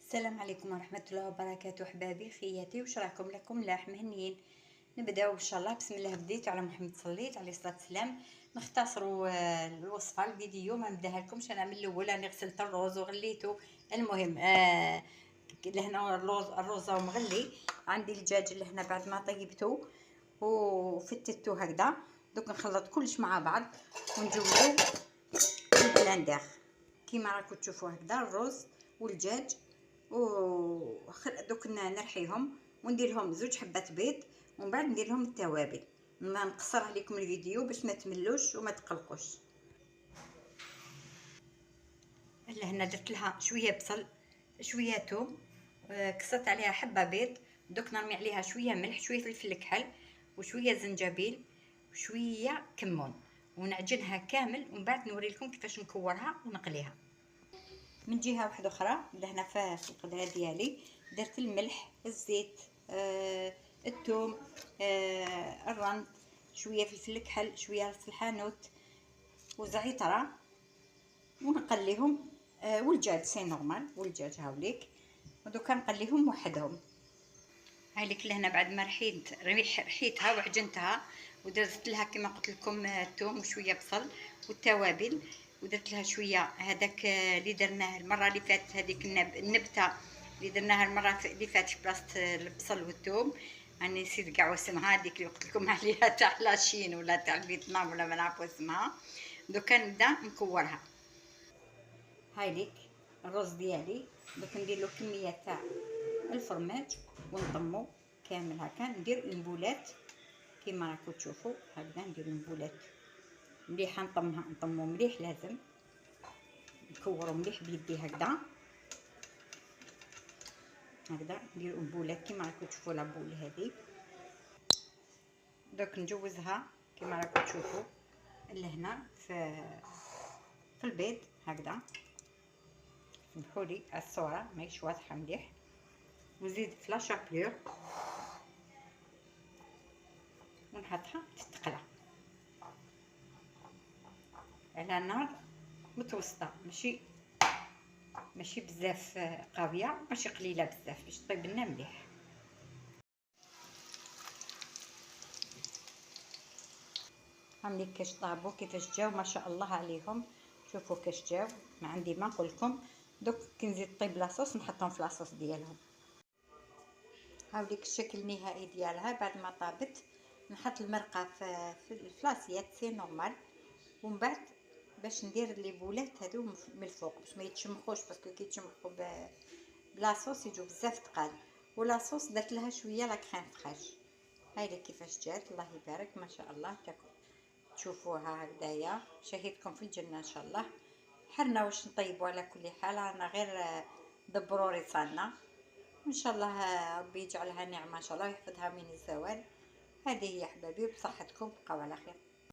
السلام عليكم ورحمة الله وبركاته حبابي خياتي، واش راكم لكم لاح مهنيين. نبداو ان شاء الله. بسم الله بديت على محمد صليت عليه الصلاه والسلام. نختصروا الوصفه الفيديو، ما نبداها لكمش انا من الاول. انا غسلت الرز وغليته. المهم لهنا الرز مغلي. عندي الدجاج اللي هنا بعد ما طيبته وفتته هكذا. دوك نخلط كلش مع بعض ونجوزو في البلاندير كيما راكم تشوفوا هكذا الرز والدجاج. دوك نرحيهم وندير لهم 2 حبات بيض، ومن بعد ندير لهم التوابل. ما نقصر عليكم الفيديو باش ما تملوش وما تقلقوش. هنا درت لها شويه بصل، شويه ثوم، كسرت عليها حبه بيض. دوك نرمي عليها شويه ملح، شويه فلفل كحل، وشويه زنجبيل، وشويه كمون، ونعجنها كامل. ومن بعد نوري لكم كيفاش نكورها ونقليها. من جهه واحده اخرى لهنا في القدره ديالي درت الملح، الزيت، الثوم، الرند، شويه فلفل كحل، شويه راس الحانوت وزعتره، ونقليهم. والدجاج سي نورمال، والدجاج هاوليك. ودوكا نقليهم وحدهم. هايليك لهنا بعد ما رحيتها وعجنتها، ودرت لها كما قلت لكم الثوم وشويه بصل والتوابل، ودرت لها شويه هذاك اللي درناه المره اللي فاتت، هذيك النبته اللي درناها المره اللي فاتت في بلاصه البصل والثوم. راني نسيت كاع اسمها، هذيك اللي قلت لكم عليها تاع لاشين ولا تاع الفيتنام ولا ما نعرف اسمها. دوكا نبدا نكورها. هايليك الرز ديالي. دوك ندير له كميه تاع الفرماج ونطمو كامل هكا. ندير المبولات كيما راكم تشوفوا هكذا. ندير المبولات مليحه، نطمو مليح. لازم نكورو مليح بيدي هكذا. ندير المبولات كيما راكم تشوفوا لابول هذه. دوك نجوزها كيما راكم تشوفوا لهنا في البيض هكذا. سمحولي على الصوره ماهيش واضحه مليح. ونزيد في لاشابلور ونحطها تتقلى على نار متوسطه، ماشي بزاف قويه، ماشي قليله بزاف، باش طيب لنا مليح. هاملي كاش طابو كيفاش جاو ما شاء الله عليهم. شوفوا كاش جاو، ما عندي ما نقول لكم. دوك كي نزيد طيب لاصوص نحطهم في لاصوص ديالهم. هاوليك الشكل النهائي ديالها بعد ما طابت. نحط المرقه في لاسيات سي نورمال. ومن بعد باش ندير لي بولات هادو من الفوق باش ما يتشمخوش، باسكو كي يتشمخوا بلاصوص يجوا بزاف ثقال. ولاصوص درت لها شويه لا كريم فريش. هايلي كيفاش جات، الله يبارك ما شاء الله. تشوفوها هكذايا شهيتكم في الجنه ان شاء الله. حرنا واش نطيبوا على كل حال، رانا غير دبروري صالنا. ان شاء الله ربي يجعلها نعمه ان شاء الله ويحفظها من الزوال. هذه هي حبابي، بصحتكم بقاو على خير.